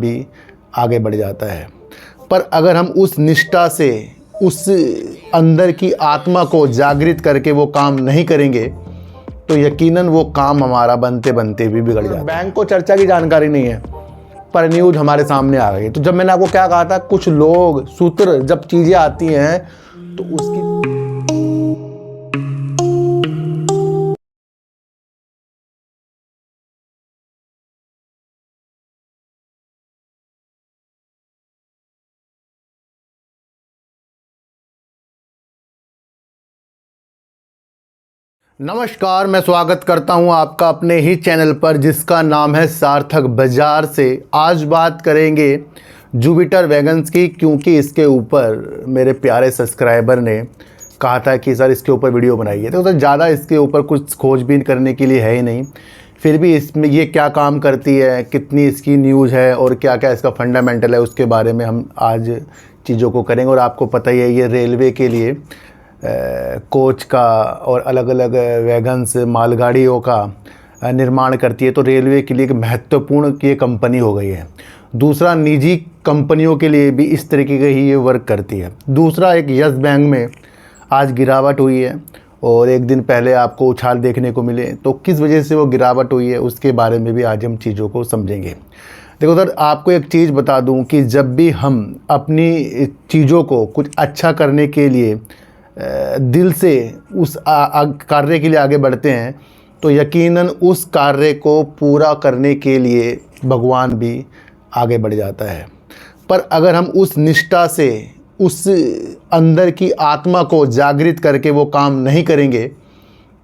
भी आगे बढ़ जाता है। पर अगर हम उस निष्ठा से, उस अंदर की आत्मा को जागृत करके वो काम नहीं करेंगे तो यकीनन वो काम हमारा बनते बनते भी बिगड़ जाता है। बैंक को चर्चा की जानकारी नहीं है पर न्यूज़ हमारे सामने आ गई। तो जब मैंने आपको क्या कहा था, कुछ लोग सूत्र जब चीज़ें आती हैं तो उसकी नमस्कार, मैं स्वागत करता हूं आपका अपने ही चैनल पर जिसका नाम है सार्थक बाजार से। आज बात करेंगे जुपिटर वैगन्स की, क्योंकि इसके ऊपर मेरे प्यारे सब्सक्राइबर ने कहा था कि सर इसके ऊपर वीडियो बनाइए। तो ज़्यादा इसके ऊपर कुछ खोजबीन करने के लिए है ही नहीं, फिर भी इसमें ये क्या काम करती है, कितनी इसकी न्यूज़ है और क्या क्या इसका फंडामेंटल है, उसके बारे में हम आज चीज़ों को करेंगे। और आपको पता ही है ये रेलवे के लिए कोच का और अलग अलग वैगन्स मालगाड़ियों का निर्माण करती है, तो रेलवे के लिए एक महत्वपूर्ण ये कंपनी हो गई है। दूसरा, निजी कंपनियों के लिए भी इस तरीके का ही ये वर्क करती है। दूसरा, एक यस बैंक में आज गिरावट हुई है और एक दिन पहले आपको उछाल देखने को मिले, तो किस वजह से वो गिरावट हुई है उसके बारे में भी आज हम चीज़ों को समझेंगे। देखो सर, आपको एक चीज़ बता दूं कि जब भी हम अपनी चीज़ों को कुछ अच्छा करने के लिए दिल से उस कार्य के लिए आगे बढ़ते हैं तो यकीनन उस कार्य को पूरा करने के लिए भगवान भी आगे बढ़ जाता है। पर अगर हम उस निष्ठा से, उस अंदर की आत्मा को जागृत करके वो काम नहीं करेंगे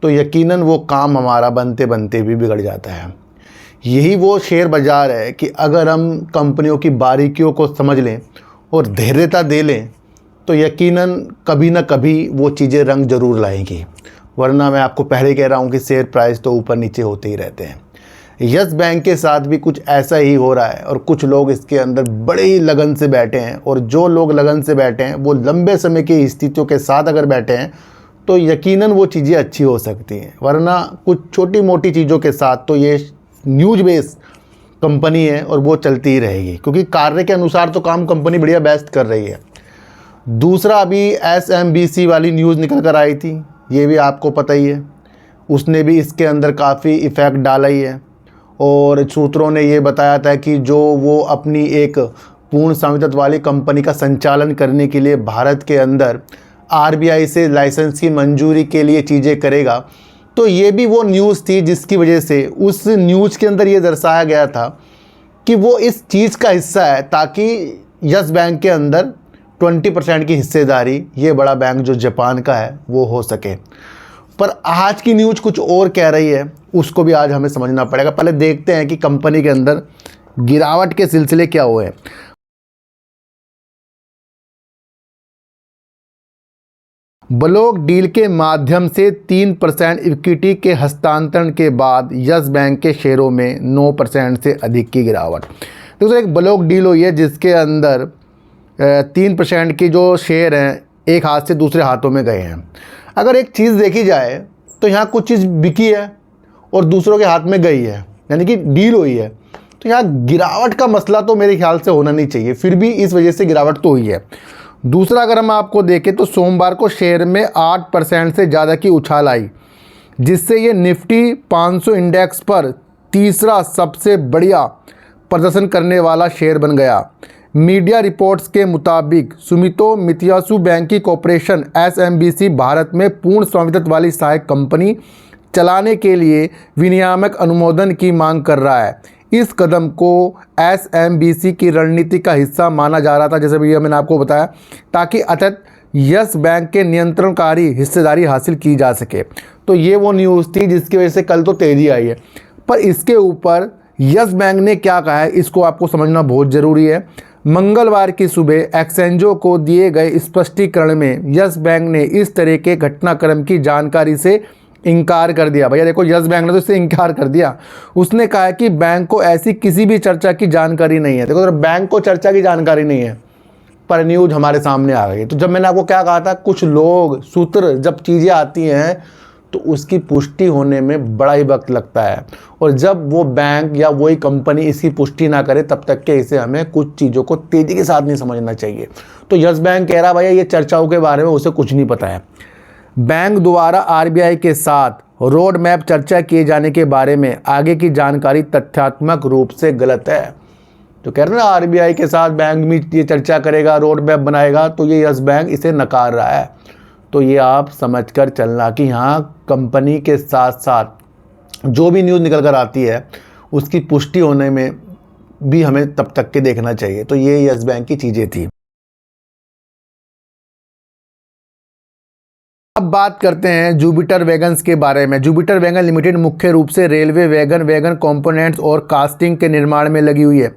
तो यकीनन वो काम हमारा बनते बनते भी बिगड़ जाता है। यही वो शेयर बाज़ार है कि अगर हम कंपनियों की बारीकियों को समझ लें और धैर्यता दे लें तो यकीनन कभी ना कभी वो चीज़ें रंग ज़रूर लाएंगी। वरना मैं आपको पहले कह रहा हूँ कि शेयर प्राइस तो ऊपर नीचे होते ही रहते हैं। यस बैंक के साथ भी कुछ ऐसा ही हो रहा है और कुछ लोग इसके अंदर बड़े ही लगन से बैठे हैं, और जो लोग लगन से बैठे हैं वो लंबे समय की स्थितियों के साथ अगर बैठे हैं तो यकीनन वो चीज़ें अच्छी हो सकती हैं। वरना कुछ छोटी मोटी चीज़ों के साथ तो ये न्यूज बेस कंपनी है और वो चलती ही रहेगी, क्योंकि कार्य के अनुसार तो काम कंपनी बढ़िया बेस्ट कर रही है। दूसरा, अभी SMBC वाली न्यूज़ निकल कर आई थी, ये भी आपको पता ही है, उसने भी इसके अंदर काफ़ी इफ़ेक्ट डाला ही है। और सूत्रों ने ये बताया था कि जो वो अपनी एक पूर्ण स्वामित्व वाली कंपनी का संचालन करने के लिए भारत के अंदर RBI से लाइसेंस की मंजूरी के लिए चीज़ें करेगा, तो ये भी वो न्यूज़ थी जिसकी वजह से उस न्यूज़ के अंदर ये दर्शाया गया था कि वो इस चीज़ का हिस्सा है ताकि यस बैंक के अंदर 20% की हिस्सेदारी ये बड़ा बैंक जो जापान का है वो हो सके। पर आज की न्यूज़ कुछ और कह रही है, उसको भी आज हमें समझना पड़ेगा। पहले देखते हैं कि कंपनी के अंदर गिरावट के सिलसिले क्या हुए हैं। ब्लॉक डील के माध्यम से 3% इक्विटी के हस्तांतरण के बाद यस बैंक के शेयरों में 9% से अधिक की गिरावट। तो एक ब्लॉक डील हुई है जिसके अंदर 3% की जो शेयर हैं एक हाथ से दूसरे हाथों में गए हैं। अगर एक चीज़ देखी जाए तो यहाँ कुछ चीज़ बिकी है और दूसरों के हाथ में गई है, यानी कि डील हुई है, तो यहाँ गिरावट का मसला तो मेरे ख्याल से होना नहीं चाहिए, फिर भी इस वजह से गिरावट तो हुई है। दूसरा, अगर हम आपको देखें तो सोमवार को शेयर में 8% से ज़्यादा की उछाल आई, जिससे ये निफ्टी 500 इंडेक्स पर तीसरा सबसे बढ़िया प्रदर्शन करने वाला शेयर बन गया। मीडिया रिपोर्ट्स के मुताबिक Sumitomo Mitsubishi banking corporation SMBC Bharat में पूर्ण स्वामित्व वाली सहायक कंपनी चलाने के लिए विनियामक अनुमोदन की मांग कर रहा है। इस कदम को SMBC की रणनीति का हिस्सा माना जा रहा था, जैसे भैया मैंने आपको बताया, ताकि अतत यस बैंक के नियंत्रणकारी हिस्सेदारी हासिल की जा सके। तो ये वो न्यूज़ थी जिसकी वजह से कल तो तेज़ी आई है। पर इसके ऊपर यस बैंक ने क्या कहा है इसको आपको समझना बहुत ज़रूरी है। मंगलवार की सुबह एक्सचेंजों को दिए गए स्पष्टीकरण में यस बैंक ने इस तरह के घटनाक्रम की जानकारी से इनकार कर दिया। भैया देखो, यस बैंक ने तो इससे इनकार कर दिया। उसने कहा कि बैंक को ऐसी किसी भी चर्चा की जानकारी नहीं है। देखो तो बैंक को चर्चा की जानकारी नहीं है पर न्यूज़ हमारे सामने आ गई। तो जब मैंने आपको क्या कहा था, कुछ लोग सूत्र जब चीज़ें आती हैं तो तो उसकी पुष्टि होने में बड़ा ही वक्त लगता है, और जब वो बैंक या वही कंपनी इसकी पुष्टि ना करे तब तक के इसे हमें कुछ चीज़ों को तेज़ी के साथ नहीं समझना चाहिए। तो यस बैंक कह रहा भैया ये चर्चाओं के बारे में उसे कुछ नहीं पता है। बैंक द्वारा आरबीआई के साथ रोड मैप चर्चा किए जाने के बारे में आगे की जानकारी तथ्यात्मक रूप से गलत है। तो कह रहे हैं ना आरबीआई के साथ बैंक में ये चर्चा करेगा, रोड मैप बनाएगा, तो ये यस बैंक इसे नकार रहा है। तो ये आप समझकर चलना कि यहाँ कंपनी के साथ साथ जो भी न्यूज़ निकल कर आती है उसकी पुष्टि होने में भी हमें तब तक के देखना चाहिए। तो ये यस बैंक की चीज़ें थी। अब बात करते हैं जुपिटर वैगन्स के बारे में। जुपिटर वैगन लिमिटेड मुख्य रूप से रेलवे वैगन, वैगन कंपोनेंट्स और कास्टिंग के निर्माण में लगी हुई है।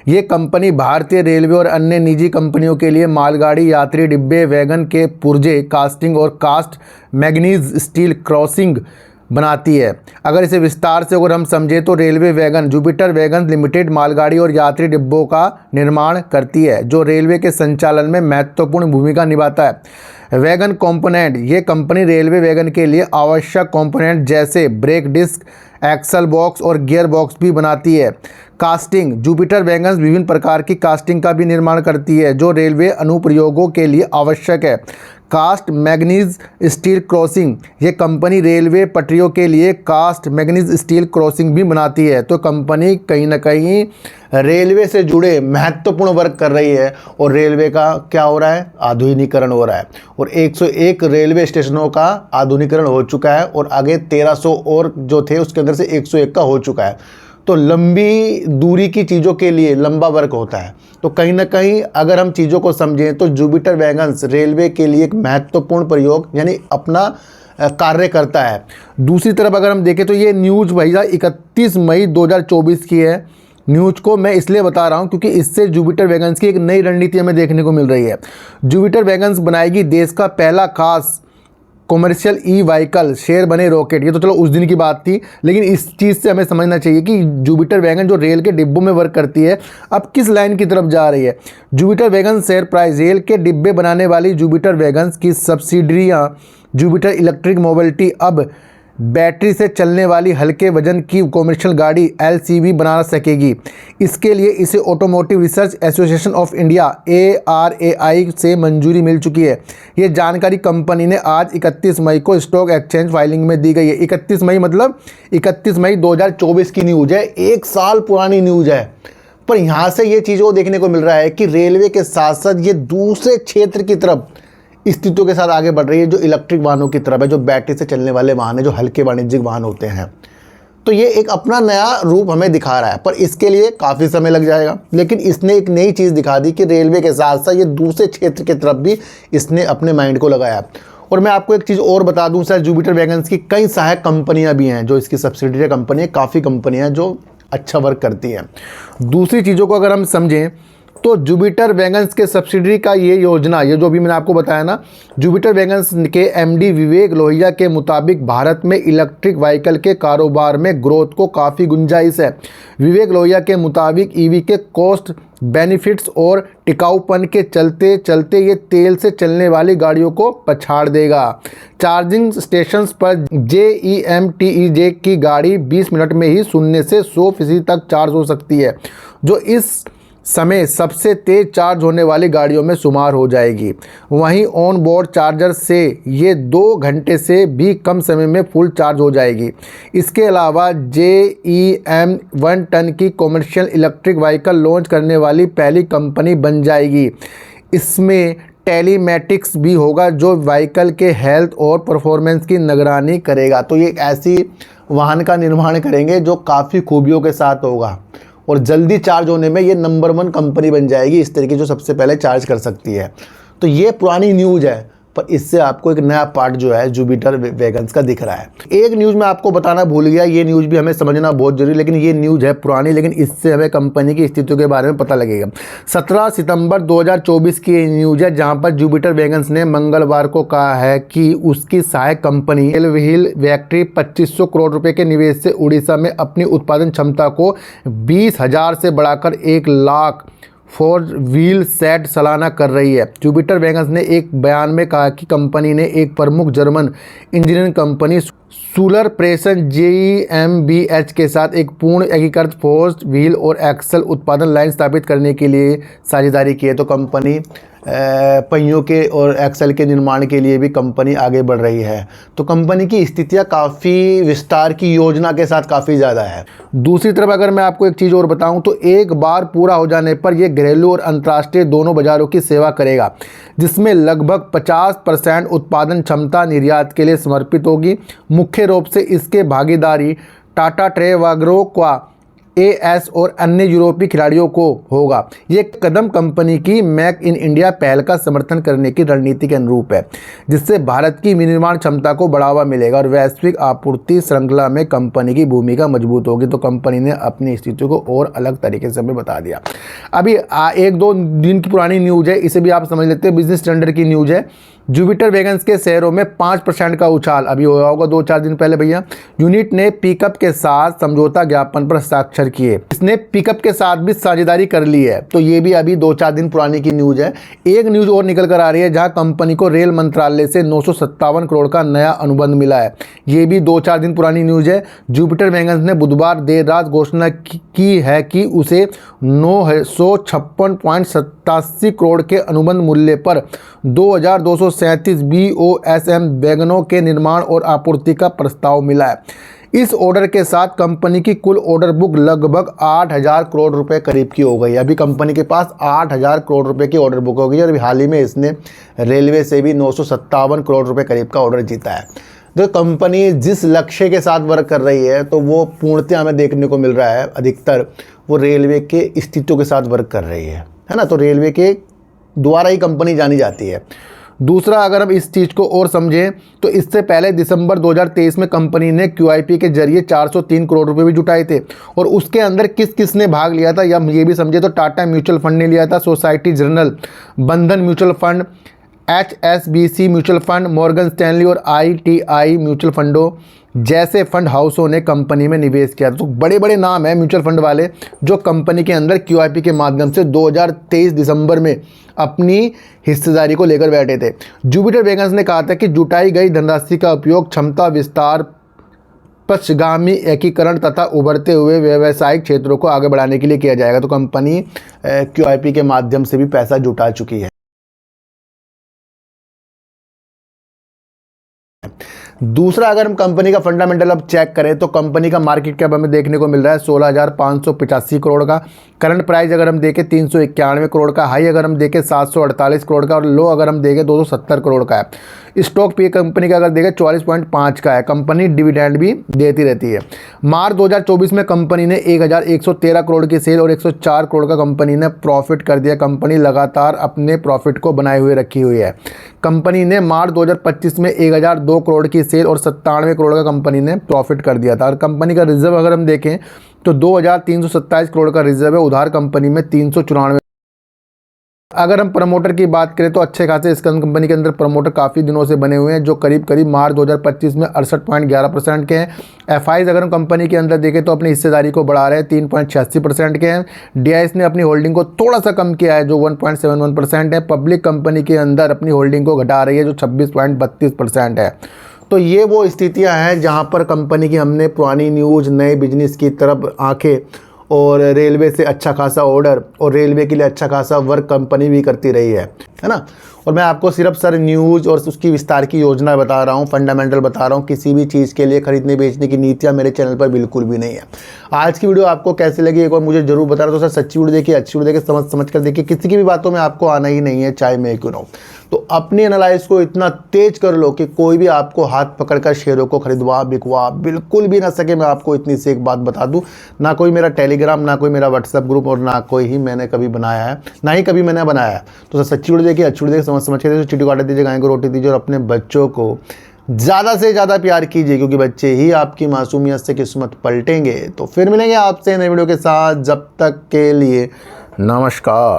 ये कंपनी भारतीय रेलवे और अन्य निजी कंपनियों के लिए मालगाड़ी, यात्री डिब्बे, वैगन के पुर्जे, कास्टिंग और कास्ट मैग्नीज स्टील क्रॉसिंग बनाती है। अगर इसे विस्तार से अगर हम समझें तो railway wagon, Jupiter wagon limited मालगाड़ी और यात्री डिब्बों का निर्माण करती है जो रेलवे के संचालन में महत्वपूर्ण भूमिका निभाता है। वैगन कंपोनेंट, ये कंपनी रेलवे वैगन के लिए आवश्यक कंपोनेंट जैसे ब्रेक डिस्क, एक्सल बॉक्स और गियर बॉक्स भी बनाती है। कास्टिंग, जुपिटर वैगन्स विभिन्न प्रकार की कास्टिंग का भी निर्माण करती है जो रेलवे अनुप्रयोगों के लिए आवश्यक है। कास्ट मैग्नीज स्टील क्रॉसिंग, ये कंपनी रेलवे पटरियों के लिए कास्ट मैग्नीज स्टील क्रॉसिंग भी बनाती है। तो कंपनी कहीं ना कहीं रेलवे से जुड़े महत्वपूर्ण वर्क कर रही है, और रेलवे का क्या हो रहा है, आधुनिकीकरण हो रहा है, और 101 रेलवे स्टेशनों का आधुनिकीकरण हो चुका है, और आगे 1300 और जो थे उसके अंदर से 101 का हो चुका है। तो लंबी दूरी की चीज़ों के लिए लंबा वर्क होता है। तो कहीं ना कहीं अगर हम चीज़ों को समझें तो जुपिटर वैगन्स रेलवे के लिए एक महत्वपूर्ण प्रयोग यानी अपना कार्य करता है। दूसरी तरफ अगर हम देखें तो ये न्यूज़ भैया 31 मई 2024 की है। न्यूज़ को मैं इसलिए बता रहा हूँ क्योंकि इससे जुपिटर वैगन्स की एक नई रणनीति हमें देखने को मिल रही है। जुपिटर वैगन्स बनाएगी देश का पहला खास कॉमर्शियल ई व्हीकल शेयर बने रॉकेट। ये तो चलो उस दिन की बात थी, लेकिन इस चीज़ से हमें समझना चाहिए कि जुपिटर वैगन जो रेल के डिब्बों में वर्क करती है अब किस लाइन की तरफ जा रही है। Jupiter wagon share price, rail के डिब्बे बनाने वाली जुपिटर वैगन्स की सब्सिडरियाँ जुपिटर इलेक्ट्रिक मोबिलिटी अब बैटरी से चलने वाली हल्के वजन की कॉमर्शियल गाड़ी एलसीवी बना सकेगी। इसके लिए इसे automotive research association of India ARAI से मंजूरी मिल चुकी है। ये जानकारी कंपनी ने आज 31 मई को स्टॉक एक्सचेंज फाइलिंग में दी गई है। 31 मई मतलब 31 मई 2024 की न्यूज़ है, 1 साल पुरानी न्यूज़ है। पर यहाँ से ये चीज़ों को देखने को मिल रहा है कि रेलवे के साथ साथ ये दूसरे क्षेत्र की तरफ स्थितियों के साथ आगे बढ़ रही है जो इलेक्ट्रिक वाहनों की तरफ है, जो बैटरी से चलने वाले वाहन है, जो हल्के वाणिज्यिक वाहन होते हैं। तो ये एक अपना नया रूप हमें दिखा रहा है, पर इसके लिए काफ़ी समय लग जाएगा। लेकिन इसने एक नई चीज़ दिखा दी कि रेलवे के साथ साथ ये दूसरे क्षेत्र की तरफ भी इसने अपने माइंड को लगाया। और मैं आपको एक चीज़ और बता दूँ सर, जुपिटर वैगन्स की कई सहायक कंपनियाँ भी हैं जो इसकी सब्सिडियरी कंपनी है, काफ़ी कंपनियाँ जो अच्छा वर्क करती हैं। दूसरी चीज़ों को अगर हम समझें तो जुपिटर वैगन्स के सब्सिडरी का ये योजना, ये जो भी मैंने आपको बताया ना, जुपिटर वैगन्स के MD विवेक लोहिया के मुताबिक भारत में इलेक्ट्रिक व्हीकल के कारोबार में ग्रोथ को काफ़ी गुंजाइश है। विवेक लोहिया के मुताबिक EV के कॉस्ट बेनिफिट्स और टिकाऊपन के चलते चलते ये तेल से चलने वाली गाड़ियों को पछाड़ देगा। चार्जिंग स्टेशंस पर JEMTEJ की गाड़ी 20 मिनट में ही 0 से 100% तक चार्ज हो सकती है, जो इस समय सबसे तेज़ चार्ज होने वाली गाड़ियों में शुमार हो जाएगी। वहीं ऑन बोर्ड चार्जर से ये 2 घंटे से भी कम समय में फुल चार्ज हो जाएगी। इसके अलावा JEM 1 टन की कॉमर्शियल इलेक्ट्रिक व्हीकल लॉन्च करने वाली पहली कंपनी बन जाएगी। इसमें टेलीमेटिक्स भी होगा जो व्हीकल के हेल्थ और परफॉर्मेंस की निगरानी करेगा। तो ये एक ऐसी वाहन का निर्माण करेंगे जो काफ़ी खूबियों के साथ होगा और जल्दी चार्ज होने में ये नंबर 1 कंपनी बन जाएगी इस तरीके जो सबसे पहले चार्ज कर सकती है। तो ये पुरानी न्यूज़ है, पर इससे आपको एक नया पार्ट जो है जुपिटर वैगन्स का दिख रहा है। एक न्यूज़ मैं आपको बताना भूल गया, ये न्यूज़ भी हमें समझना बहुत जरूरी, लेकिन ये न्यूज़ है पुरानी, लेकिन इससे हमें कंपनी की स्थितियों के बारे में पता लगेगा। 17 सितंबर 2024 की ये न्यूज़ है जहां पर जुपिटर वैगन्स ने मंगलवार को कहा है कि उसकी सहायक कंपनी व्हील फैक्ट्री 2500 करोड़ रुपये के निवेश से उड़ीसा में अपनी उत्पादन क्षमता को 20,000 से बढ़ाकर 1 लाख फोर व्हील सेट सालाना कर रही है। जुपिटर वैगन्स ने एक बयान में कहा कि कंपनी ने एक प्रमुख German engineering company Sular प्रेशन GmbH के साथ एक पूर्ण एकीकृत फोर्स व्हील और एक्सल उत्पादन लाइन स्थापित करने के लिए साझेदारी की है। तो कंपनी पहियों के और एक्सल के निर्माण के लिए भी कंपनी आगे बढ़ रही है। तो कंपनी की स्थितियाँ काफ़ी विस्तार की योजना के साथ काफ़ी ज़्यादा है। दूसरी तरफ अगर मैं आपको एक चीज़ और बताऊं तो एक बार पूरा हो जाने पर यह घरेलू और अंतर्राष्ट्रीय दोनों बाज़ारों की सेवा करेगा, जिसमें लगभग 50% उत्पादन क्षमता निर्यात के लिए समर्पित होगी। मुख्य रूप से इसके भागीदारी टाटा ट्रेवागो का AS और अन्य यूरोपीय खिलाड़ियों को होगा। ये कदम कंपनी की मेक इन इंडिया पहल का समर्थन करने की रणनीति के अनुरूप है, जिससे भारत की विनिर्माण क्षमता को बढ़ावा मिलेगा और वैश्विक आपूर्ति श्रृंखला में कंपनी की भूमिका मजबूत होगी। तो कंपनी ने अपनी स्थिति को और अलग तरीके से हमें बता दिया। अभी 1-2 दिन की पुरानी न्यूज़ है, इसे भी आप समझ लेते हैं, बिजनेस स्टैंडर्ड की न्यूज़ है। जुपिटर वैगन्स के शेयरों में 5% का उछाल अभी हुआ होगा 2-4 दिन पहले भैया। यूनिट ने पिकअप के साथ समझौता ज्ञापन पर हस्ताक्षर किए। इसने पिकअप के साथ भी साझेदारी कर ली है। तो ये भी अभी 2-4 दिन पुरानी की न्यूज़ है। एक न्यूज़ और निकल कर आ रही है जहां कंपनी को रेल मंत्रालय से 957 करोड़ का नया अनुबंध मिला है। ये भी 2-4 दिन पुरानी न्यूज़ है। जुपिटर वैगन्स ने बुधवार देर रात घोषणा की है कि उसे 956.87 करोड़ के अनुबंध मूल्य पर 2237 BOSM वैगनों के निर्माण और आपूर्ति का प्रस्ताव मिला है। इस ऑर्डर के साथ कंपनी की कुल ऑर्डर बुक लगभग 8,000 करोड़ रुपए करीब की हो गई। अभी कंपनी के पास 8,000 करोड़ रुपए की ऑर्डर बुक हो गई और अभी हाल ही में इसने रेलवे से भी 957 करोड़ रुपए करीब का ऑर्डर जीता है। तो कंपनी जिस लक्ष्य के साथ वर्क कर रही है तो वो पूर्णतः हमें देखने को मिल रहा है, अधिकतर वो रेलवे के स्थितियों के साथ वर्क कर रही है ना। तो रेलवे के द्वारा ही कंपनी जानी जाती है। दूसरा, अगर हम इस चीज़ को और समझें तो इससे पहले दिसंबर 2023 में कंपनी ने QIP के जरिए 403 करोड़ रुपए भी जुटाए थे और उसके अंदर किस किस ने भाग लिया था या ये भी समझे तो टाटा म्यूचुअल फंड ने लिया था, सोसाइटी जनरल, बंधन mutual fund, HSBC mutual fund, Morgan Stanley और ITI म्यूचुअल फंडों जैसे फंड हाउसों ने कंपनी में निवेश किया। तो बड़े बड़े नाम हैं म्यूचुअल फंड वाले जो कंपनी के अंदर QIP के माध्यम से 2023 दिसंबर में अपनी हिस्सेदारी को लेकर बैठे थे। जुपिटर वैगन्स ने कहा था कि जुटाई गई धनराशि का उपयोग क्षमता विस्तार, पश्चिगामी एकीकरण तथा उभरते हुए व्यावसायिक क्षेत्रों को आगे बढ़ाने के लिए किया जाएगा। तो कंपनी QIP के माध्यम से भी पैसा जुटा चुकी है। दूसरा, अगर हम कंपनी का फंडामेंटल अब चेक करें तो कंपनी का मार्केट कैप हमें देखने को मिल रहा है 16,585 करोड़ का। करंट प्राइस अगर हम देखें 391 करोड़ का, हाई अगर हम देखें 748 करोड़ का और लो अगर हम देखें 270 करोड़ का है। स्टॉक पे कंपनी का अगर देखें 44.5 का है। कंपनी डिविडेंड भी देती रहती है। मार्च 2024 में कंपनी ने 1,113 करोड़ की सेल और 104 करोड़ का कंपनी ने प्रॉफिट कर दिया। कंपनी लगातार अपने प्रॉफिट को बनाए हुए रखी हुई है। कंपनी ने मार्च 2025 में 1,002 करोड़ की सेल और 97 करोड़ का कंपनी ने प्रॉफिट कर दिया था। और कंपनी का रिजर्व अगर हम देखें तो 2,327 करोड़ का रिजर्व है। उधार कंपनी में 394। अगर हम प्रमोटर की बात करें तो अच्छे खासे इस कंपनी के अंदर प्रमोटर काफ़ी दिनों से बने हुए हैं जो करीब करीब मार्च 2025 में 68.11% के हैं। FIs अगर हम कंपनी के अंदर देखें तो अपनी हिस्सेदारी को बढ़ा रहे हैं, 3.86% के हैं। DIS ने अपनी होल्डिंग को थोड़ा सा कम किया है जो 1.71% है। पब्लिक कंपनी के अंदर अपनी होल्डिंग को घटा रही है जो 26.32% है। तो ये वो स्थितियां हैं जहां पर कंपनी की हमने पुरानी न्यूज़, नए बिजनेस की तरफ आंखें और रेलवे से अच्छा खासा ऑर्डर और रेलवे के लिए अच्छा खासा वर्क कंपनी भी करती रही है ना। और मैं आपको सिर्फ सर न्यूज़ और उसकी विस्तार की योजना बता रहा हूँ, फंडामेंटल बता रहा हूँ। किसी भी चीज़ के लिए खरीदने बेचने की नीतियाँ मेरे चैनल पर बिल्कुल भी नहीं है। आज की वीडियो आपको कैसी लगी एक बार मुझे जरूर बता रहा। तो सर सच्ची वीडियो देखिए, अच्छी वीडियो देखिए, समझ कर देखिए। किसी की भी बातों में आपको आना ही नहीं है, चाहे मैं क्यों ना हो। तो अपनी एनालाइज को इतना तेज कर लो कि कोई भी आपको हाथ पकड़कर शेयरों को खरीदवा बिकवा बिल्कुल भी ना सके। मैं आपको इतनी सी एक बात बता दूं, ना कोई मेरा टेलीग्राम, ना कोई मेरा व्हाट्सएप ग्रुप और ना कोई ही मैंने कभी बनाया है, ना ही कभी मैंने बनाया है। तो सच्ची वीडियो देखिए, अच्छी वीडियो देखिए, समझ के देखिए, चिट्ठी काट दीजिए, गाय को रोटी दीजिए और अपने बच्चों को ज़्यादा से ज़्यादा प्यार कीजिए क्योंकि बच्चे ही आपकी मासूमियत से किस्मत पलटेंगे। तो फिर मिलेंगे आपसे नई वीडियो के साथ, जब तक के लिए नमस्कार।